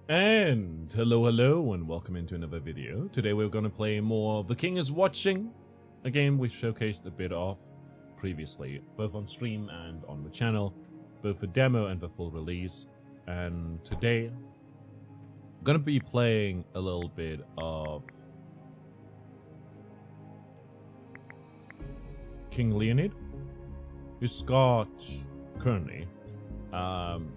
And hello and welcome into another video. Today we're going to play more The King is Watching, a game we showcased a bit of previously, both on stream and on the channel, both for demo and for full release. And today I'm going to be playing a little bit of King Leonid, who's got currently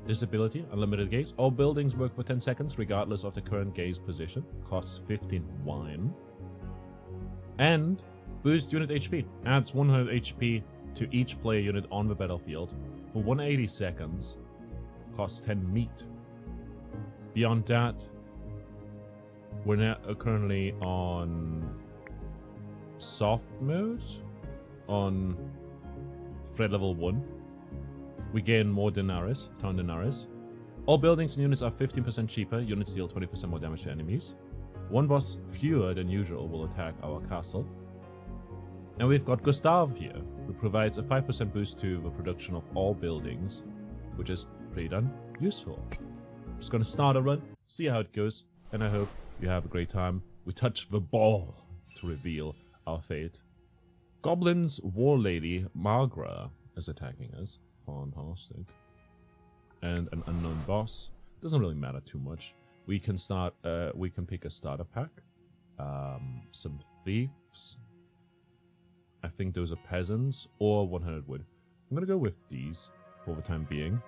disability, unlimited gaze. All buildings work for 10 seconds regardless of the current gaze position. Costs 15 wine. And boost unit HP. Adds 100 HP to each player unit on the battlefield for 180 seconds. Costs 10 meat. Beyond that, we're now currently on soft mode on threat level 1. We gain more denaris, town denaris. All buildings and units are 15% cheaper. Units deal 20% more damage to enemies. One boss fewer than usual will attack our castle. And we've got Gustav here, who provides a 5% boost to the production of all buildings, which is pretty darn useful. I'm just gonna start a run, see how it goes, and I hope you have a great time. We touch the ball to reveal our fate. Goblin's War Lady Margra is attacking us. Fantastic. And an unknown boss. Doesn't really matter too much. We can start, we can pick a starter pack. Some thieves. I think those are peasants or 100 wood. I'm gonna go with these for the time being.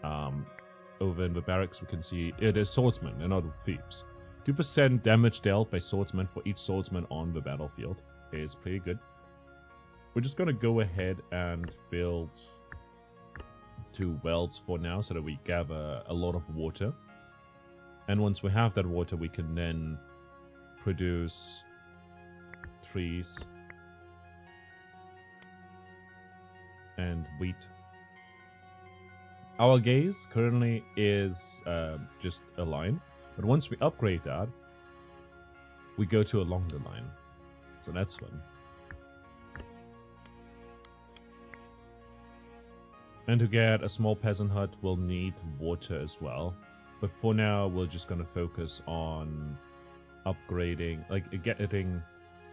Over in the barracks we can see, there's swordsmen, they're not thieves. 2% damage dealt by swordsmen for each swordsman on the battlefield is pretty good. We're just gonna go ahead and build 2 wells for now so that we gather a lot of water. And once we have that water, we can then produce trees and wheat. Our gaze currently is just a line, but once we upgrade that, we go to a longer line. So that's fun. And to get a small peasant hut, we'll need water as well. But for now, we're just going to focus on upgrading, like getting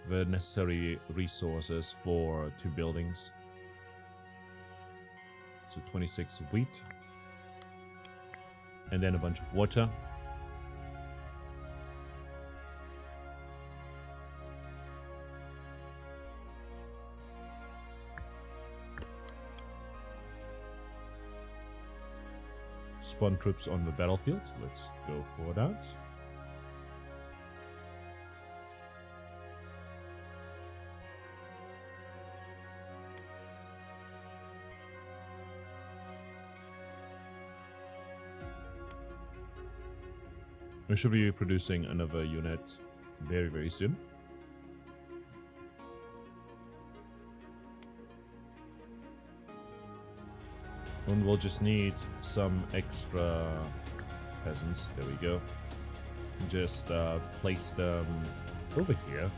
the necessary resources for 2 buildings. So 26 wheat. And then a bunch of water. Spawn troops on the battlefield. Let's go for that. We should be producing another unit very, very soon. And we'll just need some extra peasants. There we go. Just place them over here.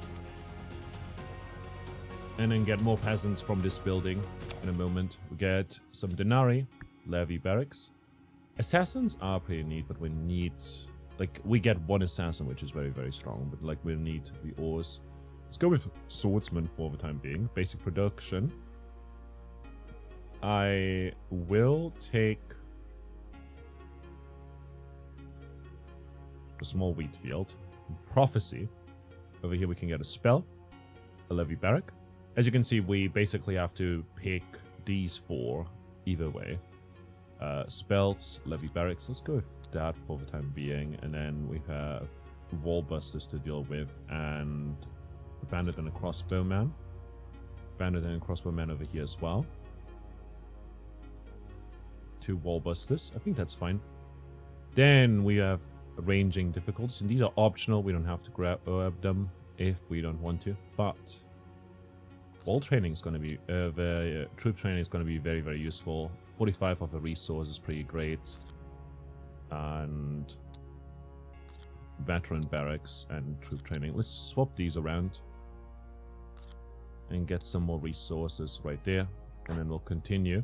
And then get more peasants from this building in a moment. We get some denarii, levy barracks. Assassins are pretty neat, but we need... like, we get 1 assassin, which is very, very strong. But, like, we need the ores. Let's go with swordsman for the time being. Basic production. I will take a small wheat field. Prophecy. Over here we can get a spell, a levy barrack. As you can see, we basically have to pick these 4 either way. Spells, levy barracks. Let's go with that for the time being. And then we have wall busters to deal with, and a bandit and a crossbowman. Bandit and a crossbowman over here as well. 2 wall busters. I think that's fine. Then we have ranging difficulties, and these are optional. We don't have to grab them if we don't want to. But wall training is going to be troop training is going to be very, very useful. 45 of the resource is pretty great, and veteran barracks and troop training. Let's swap these around and get some more resources right there, and then we'll continue.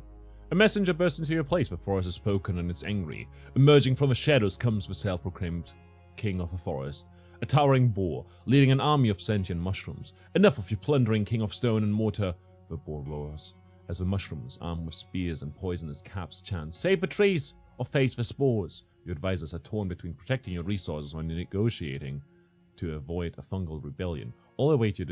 A messenger bursts into your place. The forest has spoken and it's angry. Emerging from the shadows comes the self-proclaimed king of the forest. A towering boar, leading an army of sentient mushrooms. Enough of your plundering, king of stone and mortar. The boar roars, as the mushrooms, armed with spears and poisonous caps, chant, "Save the trees, or face the spores." Your advisors are torn between protecting your resources or negotiating to avoid a fungal rebellion. All await your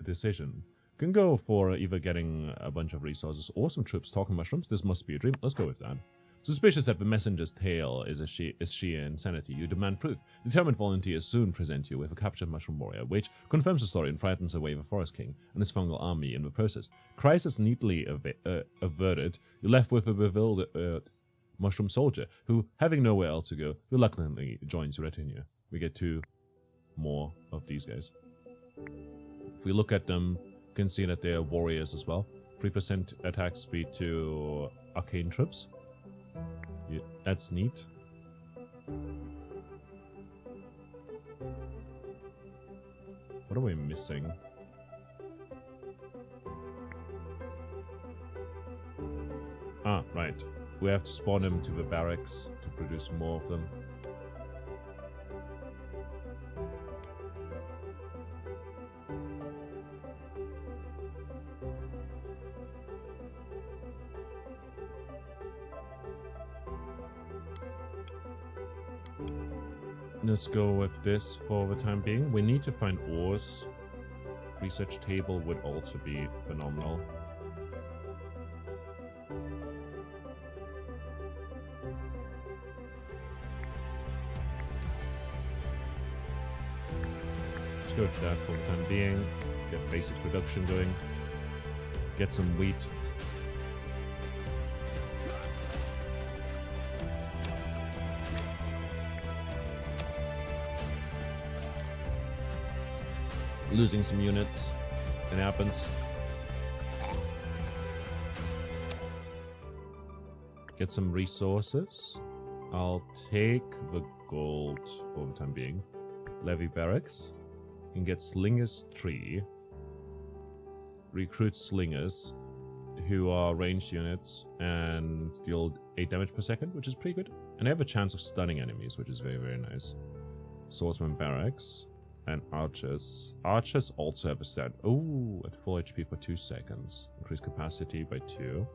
decision. Can go for either getting a bunch of resources or some troops. Talking mushrooms, this must be a dream. Let's go with that. Suspicious that the messenger's tale is sheer insanity, you demand proof. Determined volunteers soon present you with a captured mushroom warrior, which confirms the story and frightens away the forest king and his fungal army in the process. Crisis neatly averted, you're left with a bewildered mushroom soldier, who, having nowhere else to go, reluctantly joins your retinue. We get 2 more of these guys. If we look at them, you can see that they are warriors as well. 3% attack speed to arcane troops. Yeah, that's neat. What are we missing? Ah, right. We have to spawn them to the barracks to produce more of them. Let's go with this for the time being. We need to find ores. Research table would also be phenomenal. Let's go with that for the time being. Get basic production going. Get some wheat. Losing some units. It happens. Get some resources. I'll take the gold for the time being. Levy barracks. And get slingers 3. Recruit slingers, who are ranged units and deal 8 damage per second, which is pretty good. And they have a chance of stunning enemies, which is very, very nice. Swordsman barracks. And archers. Archers also have a stat. Oh, at full HP for 2 seconds. Increase capacity by 2.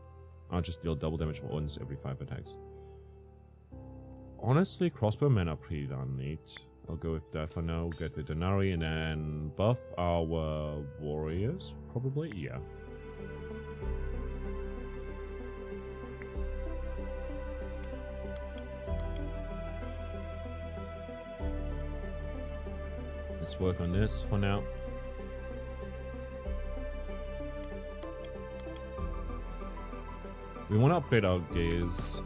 Archers deal double damage once every 5 attacks. Honestly, crossbowmen are pretty darn neat. I'll go with that for now. Get the Denari and then buff our warriors, probably? Yeah. Let's work on this for now. We want to upgrade our gaze.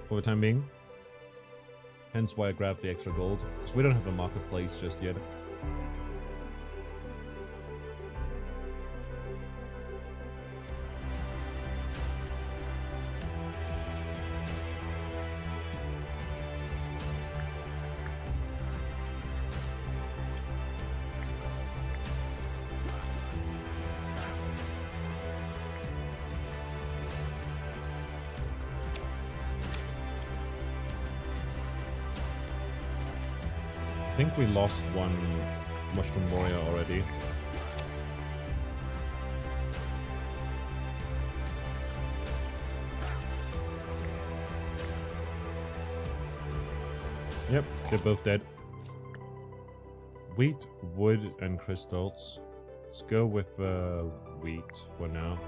For the time being. Hence why I grabbed the extra gold. Because we don't have a marketplace just yet. I think we lost one mushroom warrior already. Yep, they're both dead. Wheat, wood, and crystals. Let's go with wheat for now.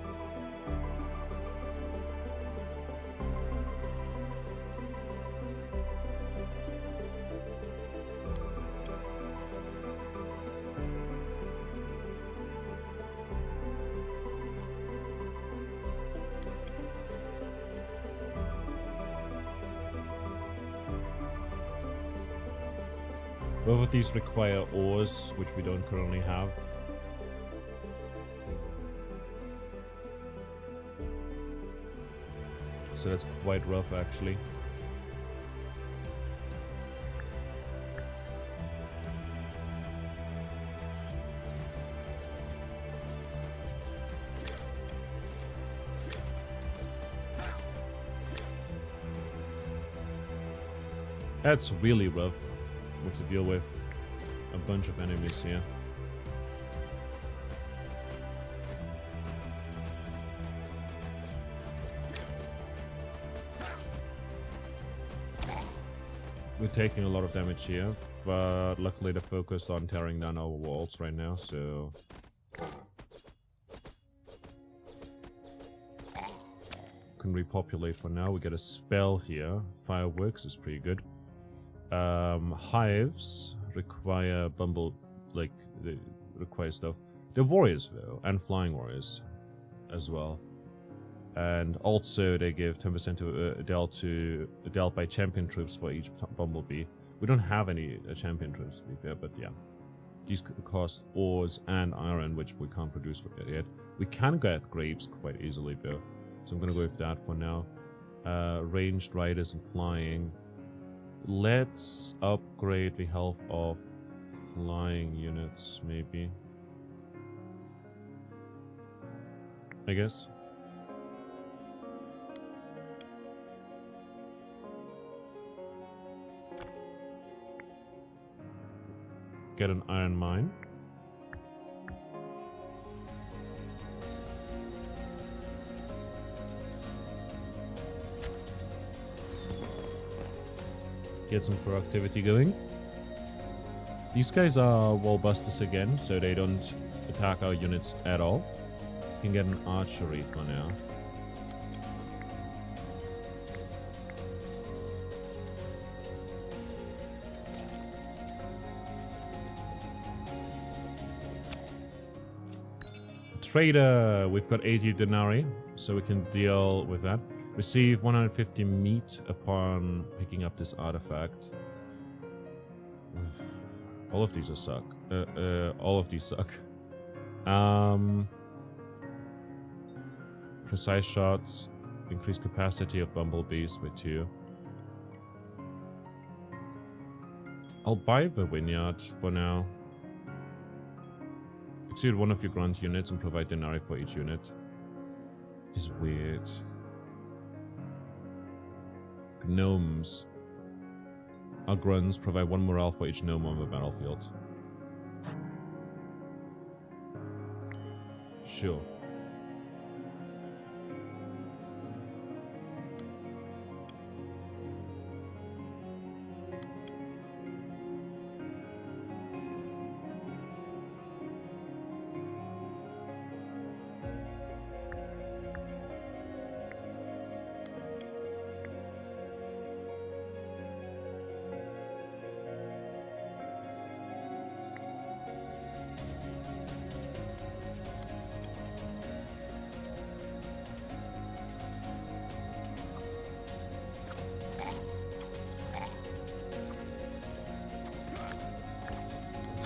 Both of these require ores, which we don't currently have. So that's quite rough, actually. That's really rough. We have to deal with a bunch of enemies here. We're taking a lot of damage here, but luckily they're focused on tearing down our walls right now, so... Can repopulate for now. We get a spell here. Fireworks is pretty good. Hives require they require stuff. They're warriors though, and flying warriors as well. And also they give 10% to dealt by champion troops for each bumblebee. We don't have any champion troops to be fair, but yeah. These cost ores and iron, which we can't produce yet. We can get grapes quite easily though, so I'm gonna go with that for now. Ranged riders and flying. Let's upgrade the health of flying units, maybe. I guess. Get an iron mine. Get some productivity going. These guys are wall busters again, so they don't attack our units at all. You can get an archery for now. Trader, we've got 80 denarii, so we can deal with that. Receive 150 meat upon picking up this artifact. All of these suck. All of these suck. Precise shots. Increase capacity of bumblebees by 2. I'll buy the vineyard for now. Execute one of your grunt units and provide denarii for each unit. Is weird. Gnomes. Our grunts provide 1 morale for each gnome on the battlefield. Sure.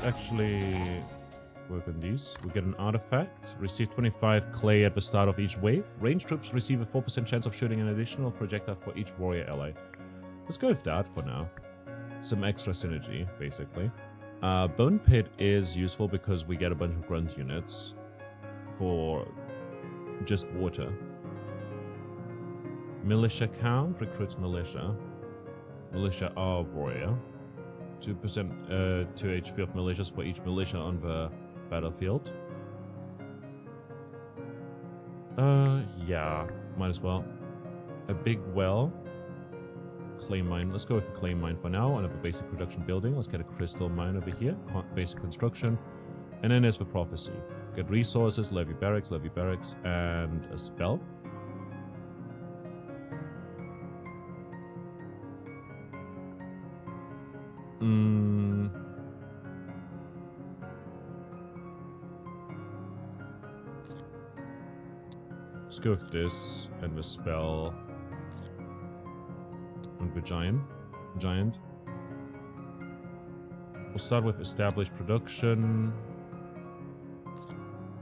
Actually work on these. We get an artifact. Receive 25 clay at the start of each wave. Ranged troops receive a 4% chance of shooting an additional projectile for each warrior ally. Let's go with that for now. Some extra synergy, basically. Bone Pit is useful because we get a bunch of grunt units for just water. Militia count recruits militia. Militia are warrior. 2% 2 HP of militias for each militia on the battlefield. Yeah, might as well. A big well. Clay mine. Let's go with a clay mine for now. Another basic production building. Let's get a crystal mine over here. Basic construction. And then there's the prophecy. Get resources, levy barracks, and a spell. Let's go with this and the spell and the giant. We'll start with established production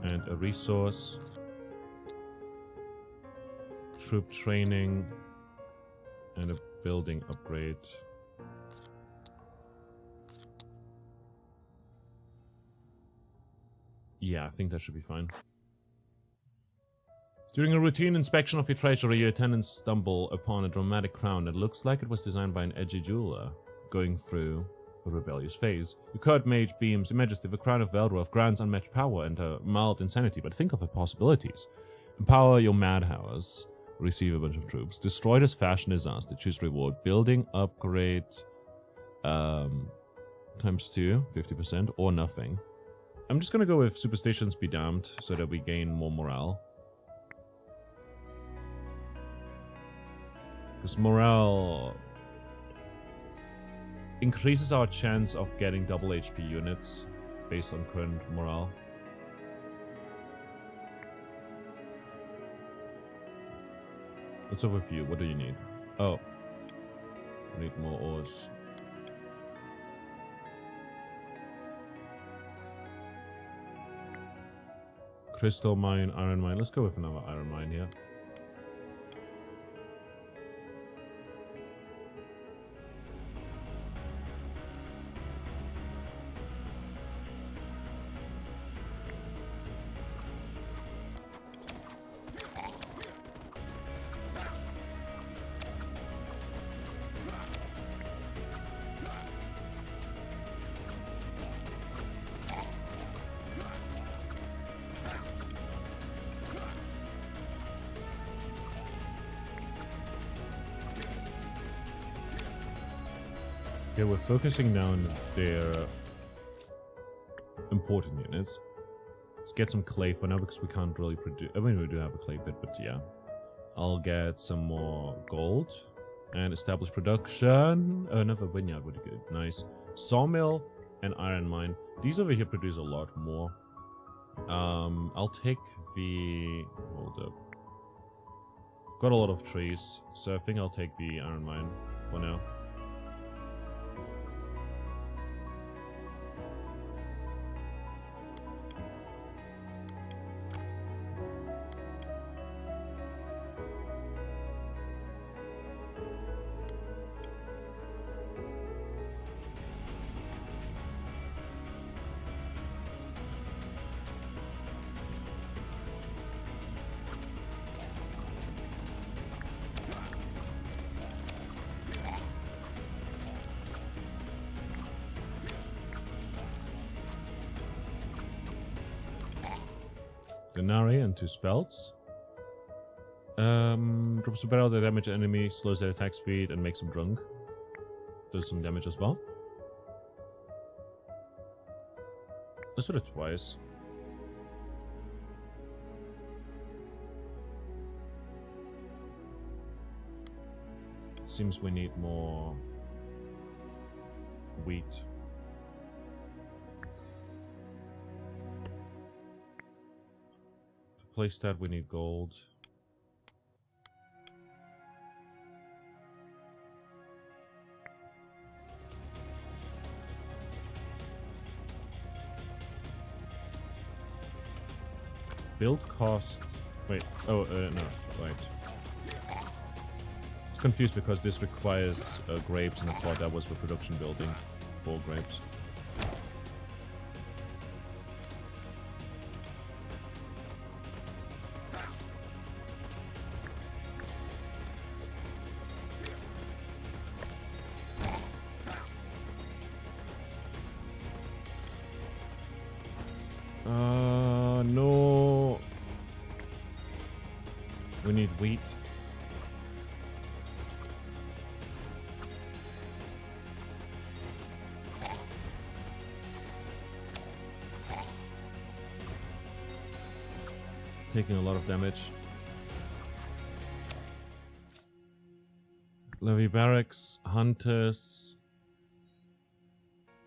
and a resource. Troop training. And a building upgrade. Yeah, I think that should be fine. During a routine inspection of your treasury, your attendants stumble upon a dramatic crown that looks like it was designed by an edgy jeweler going through a rebellious phase. Your current mage beams, Your Majesty, the crown of Veldorf grants unmatched power and a mild insanity, but think of the possibilities. Empower your madhouse, receive a bunch of troops, destroy this fashion disaster, choose reward, building upgrade, times 2, 50%, or nothing. I'm just gonna go with superstitions be damned, so that we gain more morale. Because morale increases our chance of getting double HP units based on current morale. What's up with you? What do you need? Oh. I need more ores. Crystal mine, iron mine. Let's go with another iron mine here. Okay, we're focusing now on their important units. Let's get some clay for now because we can't really produce. I mean, we do have a clay pit, but yeah. I'll get some more gold and establish production. Another vineyard would be good. Nice. Sawmill and iron mine. These over here produce a lot more. I'll take the. Hold up. Got a lot of trees, so I think I'll take the iron mine for now. Ganari and 2 spells. Drops a barrel that damage enemy, slows their attack speed, and makes them drunk. Does some damage as well. Let's do it twice. Seems we need more wheat. Place that, we need gold. Build cost. Wait. Oh, no. Wait. I was confused because this requires grapes, and I thought that was for production building for grapes. No. We need wheat. Taking a lot of damage. Levy barracks, hunters.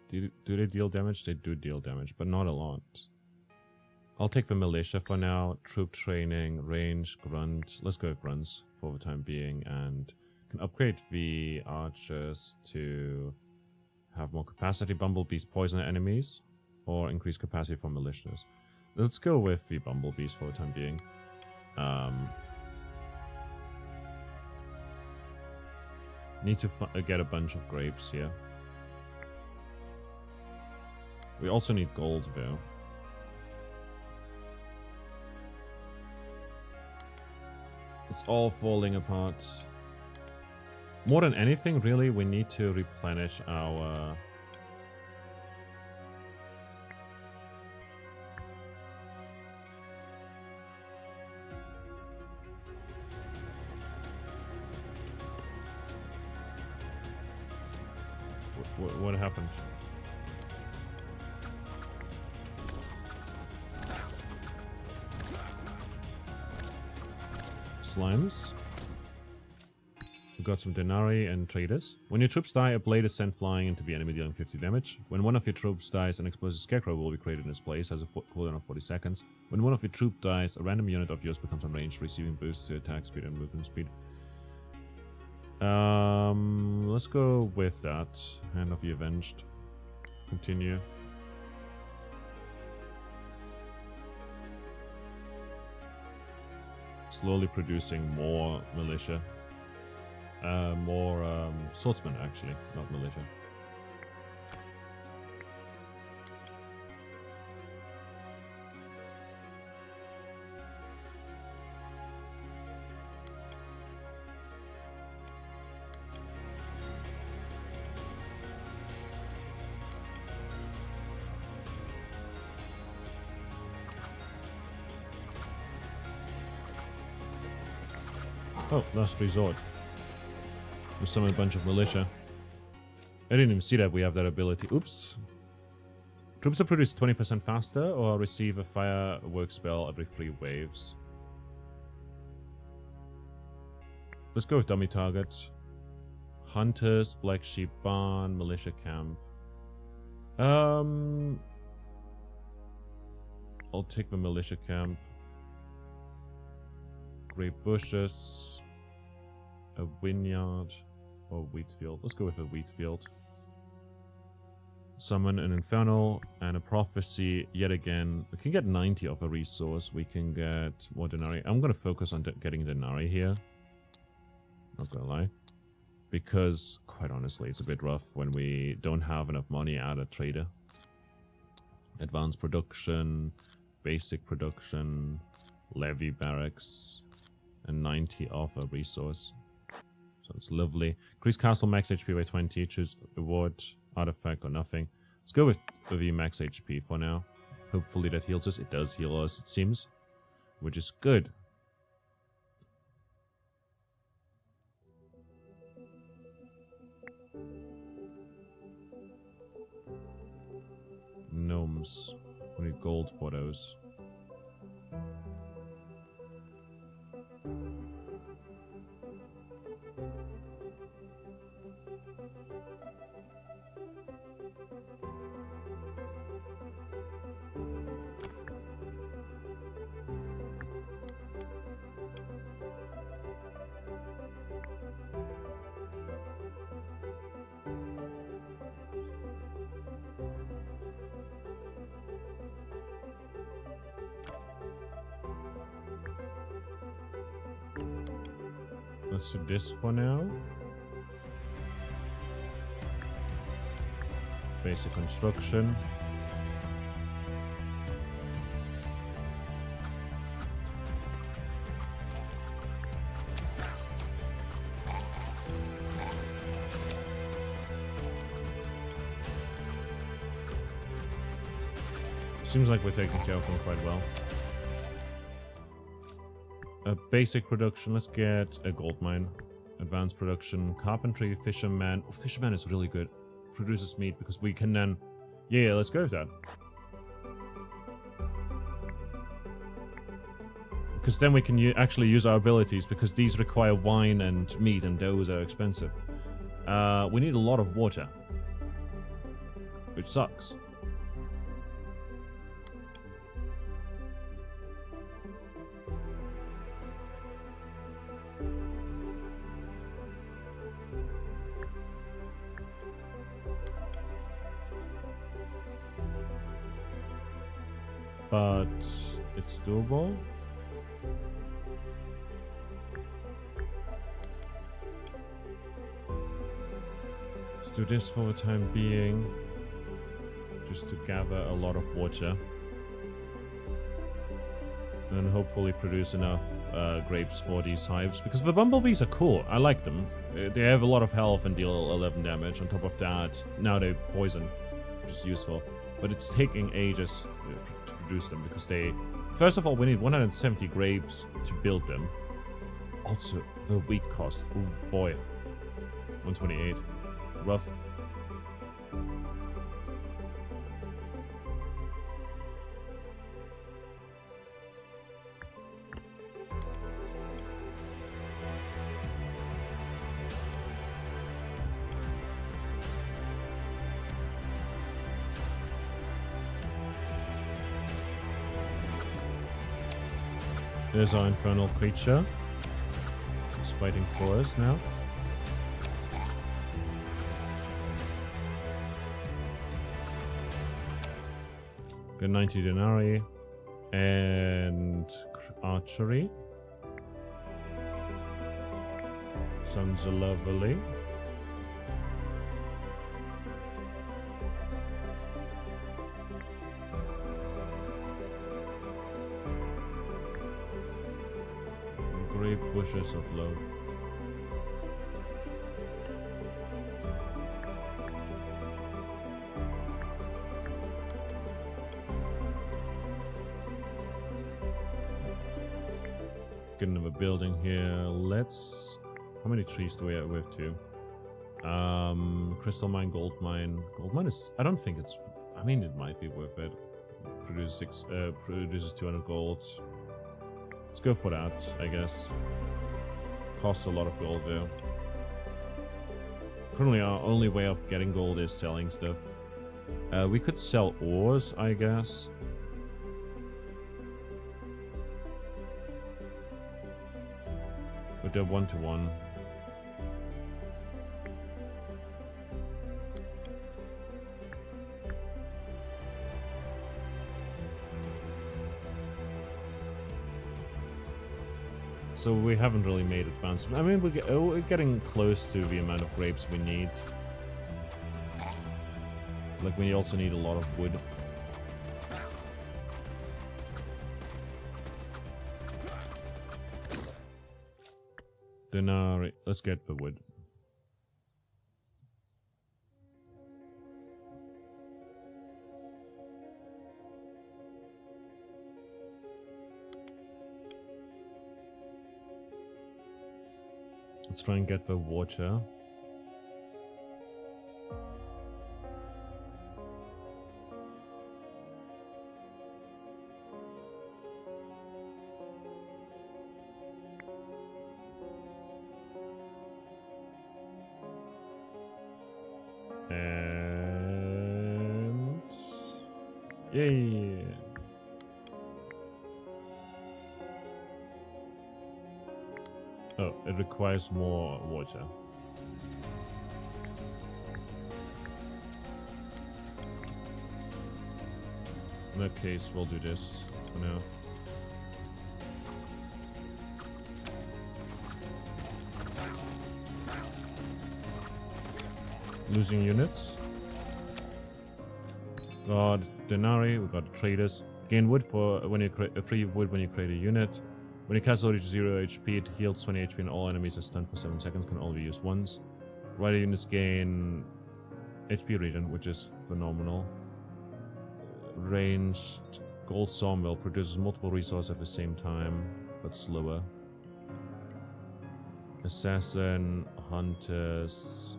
Do they deal damage? They do deal damage, but not a lot. I'll take the militia for now. Troop training, range, grunt. Let's go with grunts for the time being, and can upgrade the archers to have more capacity. Bumblebees poison enemies, or increase capacity for militias. Let's go with the bumblebees for the time being. Need to get a bunch of grapes here. We also need gold, though. It's all falling apart. More than anything, really, we need to replenish our... What happened? Slimes. We got some denarii and traders. When your troops die, a blade is sent flying into the enemy, dealing 50 damage. When one of your troops dies, an explosive scarecrow will be created in its place, has a cooldown of 40 seconds. When one of your troops dies, a random unit of yours becomes unranged, receiving boosts to attack speed and movement speed. Let's go with that. Hand of the Avenged. Continue. Slowly producing more militia. More swordsmen, actually, not militia. Oh, last resort. We summon a bunch of militia. I didn't even see that we have that ability. Oops. Troops are produced 20% faster or receive a firework spell every 3 waves. Let's go with dummy target. Hunters, Black Sheep Barn, Militia Camp. I'll take the Militia Camp. Great bushes. A vineyard. Or wheat field. Let's go with a wheat field. Summon an infernal and a prophecy yet again. We can get 90 of a resource. We can get more denarii. I'm going to focus on getting denarii here. Not gonna lie. Because, quite honestly, it's a bit rough when we don't have enough money at a trader. Advanced production, basic production, levy barracks, and 90 of a resource. So it's lovely. Increase castle max HP by 20. Choose reward, artifact, or nothing. Let's go with the max HP for now. Hopefully that heals us. It does heal us, it seems. Which is good. Gnomes. We need gold for those. Let's do this for now. Basic construction. Seems like we're taking care of them quite well. Basic production, let's get a gold mine. Advanced production, carpentry, fisherman. Oh, fisherman is really good. Produces meat because we can then... Yeah, let's go with that. Because then we can actually use our abilities because these require wine and meat and those are expensive. We need a lot of water. Which sucks. But it's doable. do this for the time being. Just to gather a lot of water. And hopefully produce enough grapes for these hives. Because the bumblebees are cool. I like them. They have a lot of health and deal 11 damage. On top of that, now they poison, which is useful. But it's taking ages to produce them because they... First of all, we need 170 grapes to build them. Also, the wheat cost. Oh boy. 128. Rough. There's our infernal creature. He's fighting for us now. Got 90 denarii. And archery. Sounds lovely. Bushes of love. Get another building here. Let's... How many trees do we have? We have 2. Crystal mine, gold mine. Gold mine is... I don't think it's... I mean, it might be worth it. Produces 200 gold. Let's go for that, I guess. Costs a lot of gold though. Currently our only way of getting gold is selling stuff. We could sell ores, I guess. But they're 1-to-1. So we haven't really made advanced. I mean, we're getting close to the amount of grapes we need. Like, we also need a lot of wood. Denarii. Let's get the wood. Let's try and get the water. And... Yay! Oh, it requires more water. In that case, we'll do this for now. Losing units. Got denarii, we got traders. Gain wood for when you create free wood when you create a unit. When you cast reaches 0 HP, it heals 20 HP and all enemies are stunned for 7 seconds, can only be used once. Rider units gain HP regen, which is phenomenal. Ranged gold sawmill produces multiple resources at the same time, but slower. Assassin, hunters.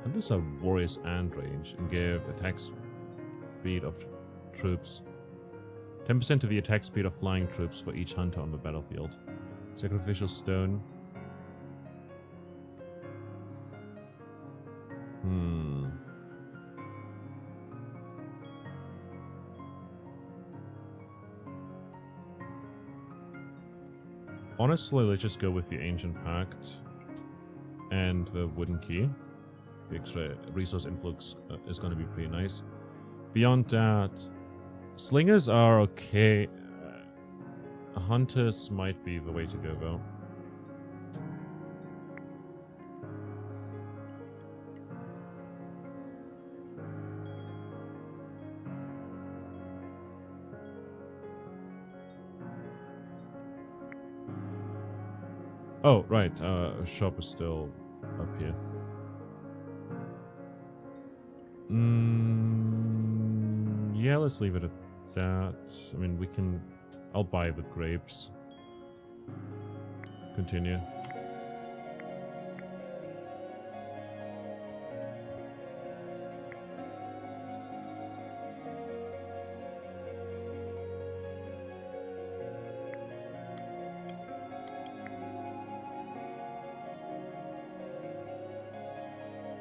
Hunters are warriors and range and give attack speed of troops. 10% of the attack speed of flying troops for each hunter on the battlefield. Sacrificial stone. Honestly, let's just go with the Ancient Pact and the Wooden Key. The extra resource influx is going to be pretty nice. Beyond that, slingers are okay. Hunters might be the way to go, though. Oh, right. Shop is still up here. Yeah, let's leave it at that. I mean, we can... I'll buy the grapes. Continue.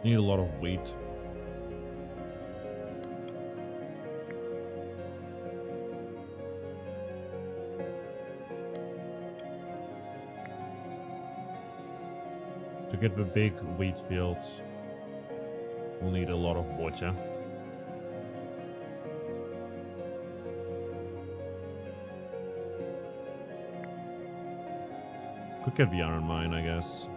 Need a lot of wheat. To get the big wheat field, we'll need a lot of water. Could get the iron mine, I guess.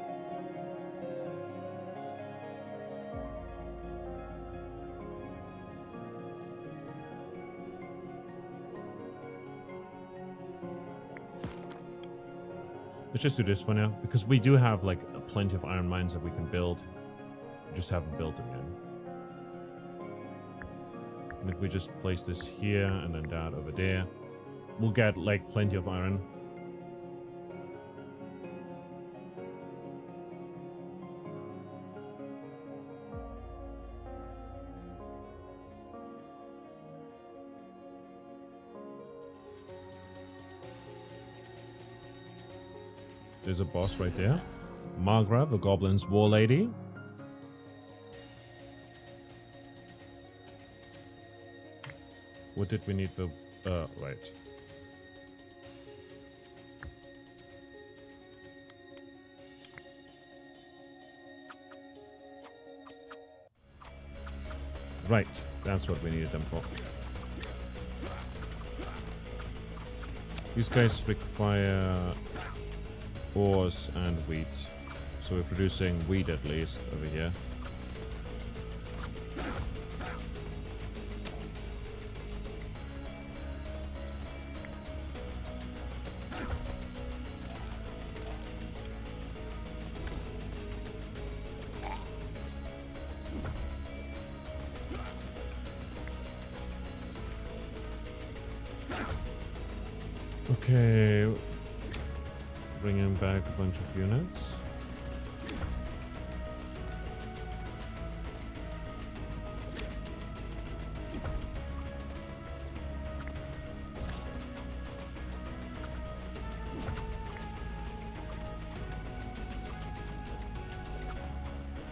Let's just do this for now, because we do have like plenty of iron mines that we can build. We just haven't built them yet. And if we just place this here and then that over there, we'll get like plenty of iron. There's a boss right there. Magra, the Goblin's War Lady. What did we need the... right. Right, that's what we needed them for. These guys require ores and wheat. So we're producing wheat at least over here. Okay, bringing back a bunch of units.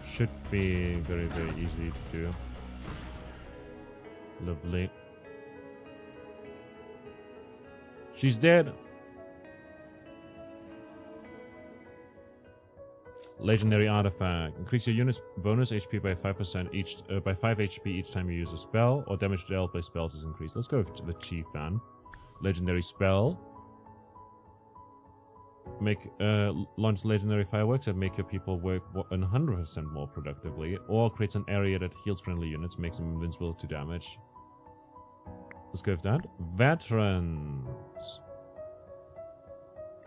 Should be very, very easy to do. Lovely. She's dead. Legendary artifact. Increase your unit's bonus HP by 5% each, by 5 HP each time you use a spell, or damage dealt by spells is increased. Let's go with the chief fan. Legendary spell. Make launch legendary fireworks that make your people work 100% more productively, or creates an area that heals friendly units, makes them invincible to damage. Let's go with that. Veterans.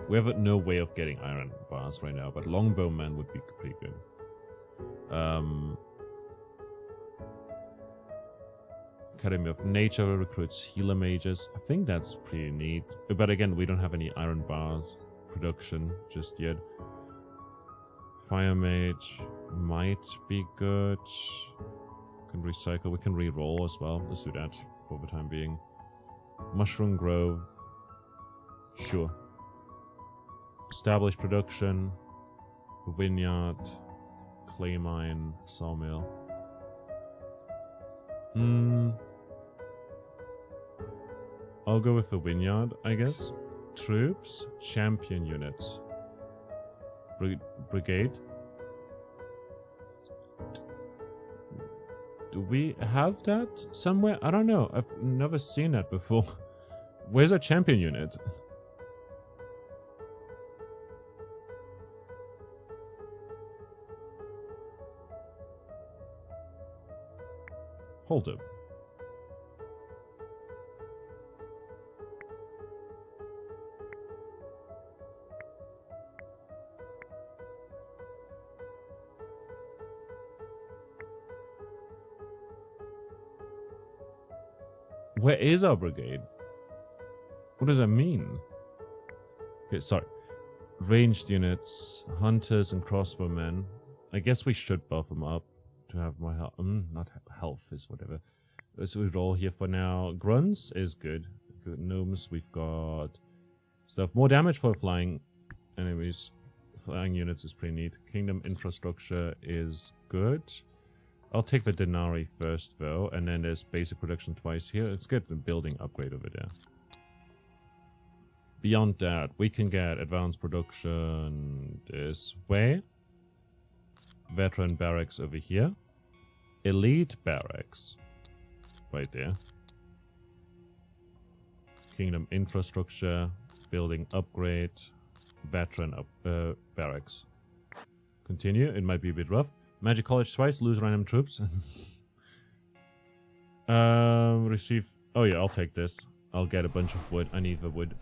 We have no way of getting iron bars right now, but longbowman would be pretty good. Academy of Nature recruits healer mages. I think that's pretty neat. But again, we don't have any iron bars production just yet. Fire mage might be good. Can recycle. We can re-roll as well. Let's do that for the time being. Mushroom Grove. Sure. Establish production. Vineyard. Clay mine. Sawmill. I'll go with the vineyard, I guess. Troops. Champion units. Brigade. Do we have that somewhere? I don't know. I've never seen that before. Where's our champion unit? Hold up. Where is our brigade? What does that mean? Okay, sorry. Ranged units, hunters and crossbowmen. I guess we should buff them up to have more health. Not health is whatever. So we roll here for now. Grunts is good. Good gnomes. We've got stuff. More damage for flying enemies. Flying units is pretty neat. Kingdom infrastructure is good. I'll take the Denari first though, and then there's basic production twice here. Let's get the building upgrade over there. Beyond that, we can get advanced production this way. Veteran barracks over here. Elite barracks. Right there. Kingdom infrastructure. Building upgrade. Veteran barracks. Continue. It might be a bit rough. Magic college twice. Lose random troops. Receive. Oh yeah, I'll take this. I'll get a bunch of wood. I need the wood.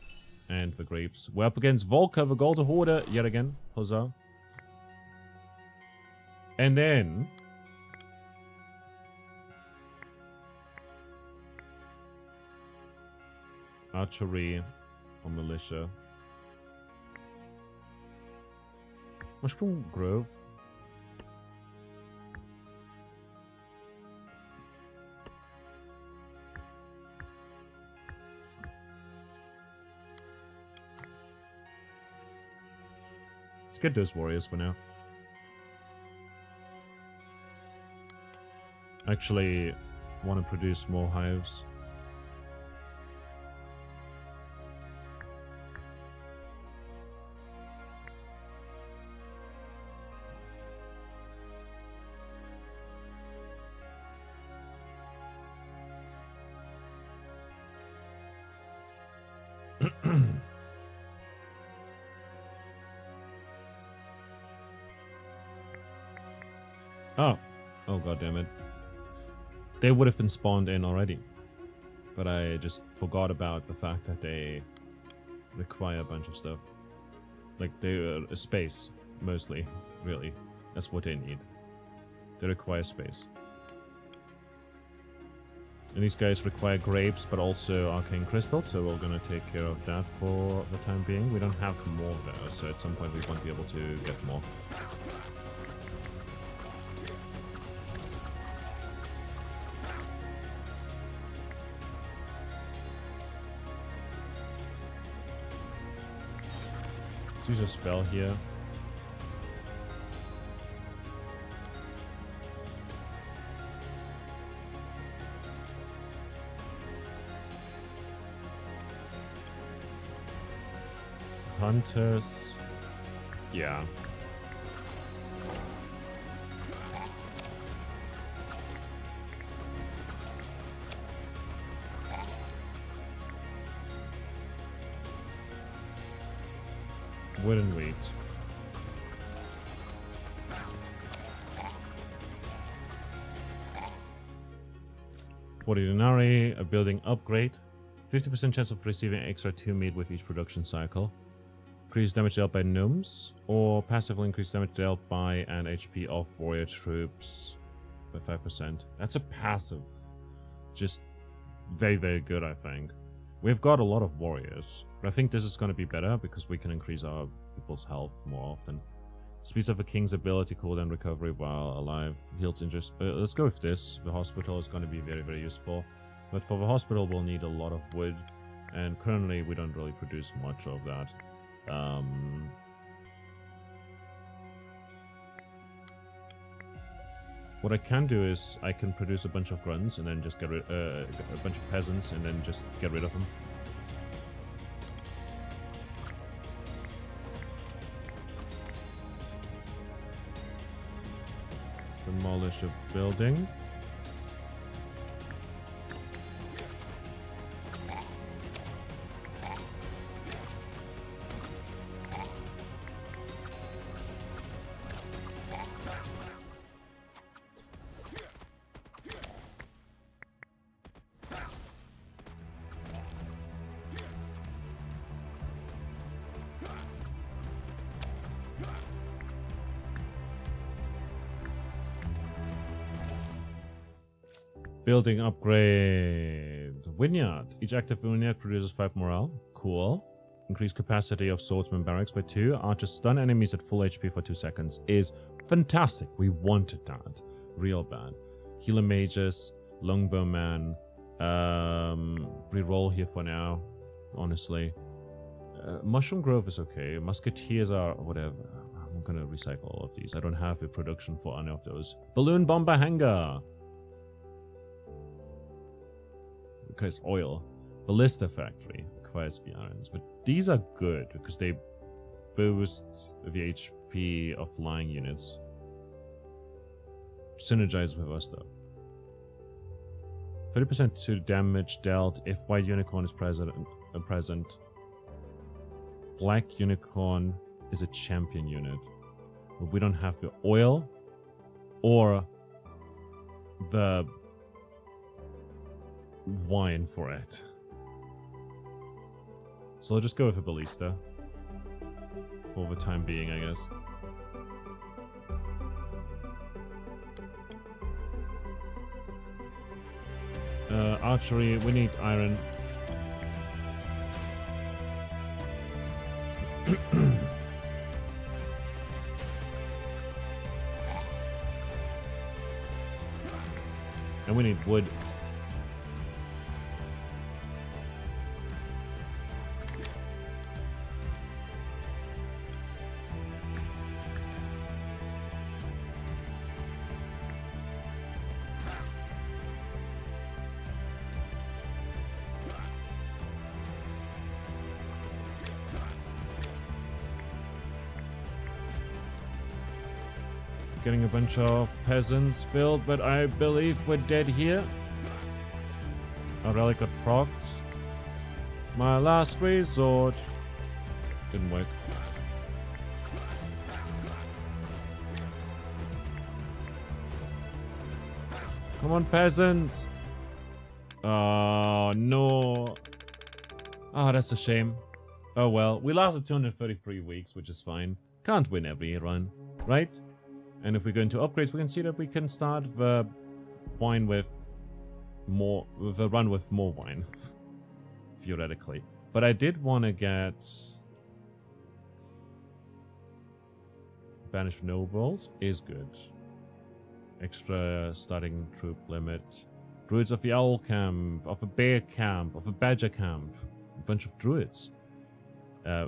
And the grapes. We're up against Volker, the Golden Hoarder, yet again. Huzzah. And then... archery or militia. Mushroom Grove. Let's get those warriors for now. Actually, want to produce more hives. Oh god damn it. They would have been spawned in already. But I just forgot about the fact that they require a bunch of stuff. Like they space, mostly, really. That's what they need. They require space. And these guys require grapes, but also arcane crystals, so we're gonna take care of that for the time being. We don't have more though, so at some point we won't be able to get more. Let's use a spell here. Hunters. Yeah. Wooden wheat. $40 denarii, a building upgrade. 50% chance of receiving extra 2 meat with each production cycle. Increased damage dealt by gnomes, or passively increased damage dealt by an HP of warrior troops by 5%. That's a passive. Just very, very good, I think. We've got a lot of warriors, but I think this is going to be better because we can increase our people's health more often. Speeds of a king's ability, cooldown recovery while alive, heals injuries. Let's go with this. The hospital is going to be very, very useful. But for the hospital, we'll need a lot of wood, and currently we don't really produce much of that. What I can do is I can produce a bunch of grunts and then just get rid a bunch of peasants and then just get rid of them. Demolish a building. Building upgrade. Vineyard. Each active vineyard produces 5 morale. Cool. Increase capacity of swordsman barracks by 2. Archers stun enemies at full HP for 2 seconds. Is fantastic. We wanted that. Real bad. Healer mages. Longbowman. Reroll here for now. Honestly. Mushroom Grove is okay. Musketeers are whatever. I'm gonna recycle all of these. I don't have a production for any of those. Balloon Bomber Hangar. Because oil. Ballista Factory requires the irons. But these are good because they boost the HP of flying units. Synergize with our stuff. 30% to damage dealt if White Unicorn is present. Black Unicorn is a champion unit. But we don't have the oil or the wine for it. So I'll just go with a ballista. For the time being, I guess. Archery, we need iron. And we need wood. Getting a bunch of peasants built, but I believe we're dead here. Our relic got procced. My last resort. Didn't work. Come on, peasants! Oh, no. Oh, that's a shame. Oh well, we lasted 233 weeks, which is fine. Can't win every run, right? And if we go into upgrades, we can see that we can start the wine with more, the run with more wine, theoretically. But I did want to get banished nobles is good. Extra starting troop limit. Druids of the owl camp, of a bear camp, of a badger camp. A bunch of druids.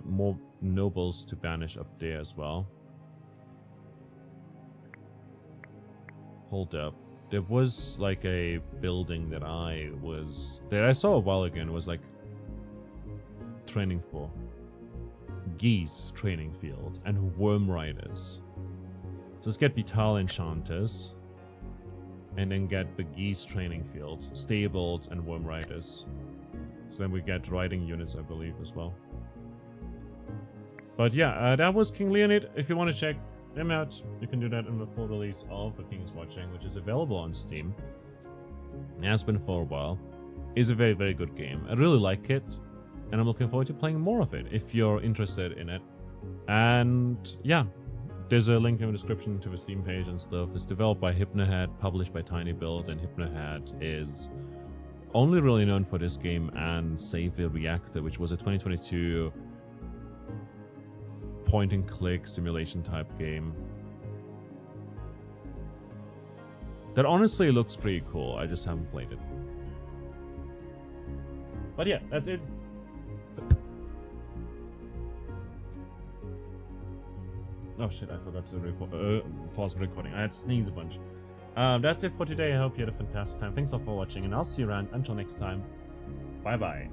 More nobles to banish up there as well. Hold up. There was like a building that I saw a while ago and it was like training for geese training field and worm riders. So let's get Vital Enchanters and then get the geese training field, stables and worm riders. So then we get riding units, I believe, as well. But yeah, that was King Leonid. If you want to check them out, you can do that in the full release of The King's Watching, which is available on Steam. It has been for a while. It's a very, very good game. I really like it, and I'm looking forward to playing more of it if you're interested in it. And yeah, there's a link in the description to the Steam page and stuff. It's developed by Hypnohead, published by Tiny Build, and Hypnohead is only really known for this game and Save the Reactor, which was a 2022 point-and-click simulation type game that honestly looks pretty cool. I just haven't played it. But yeah, that's it. Oh shit, I forgot to pause the recording. I had to sneeze a bunch. That's it for today. I hope you had a fantastic time. Thanks all for watching, and I'll see you around. Until next time, bye bye.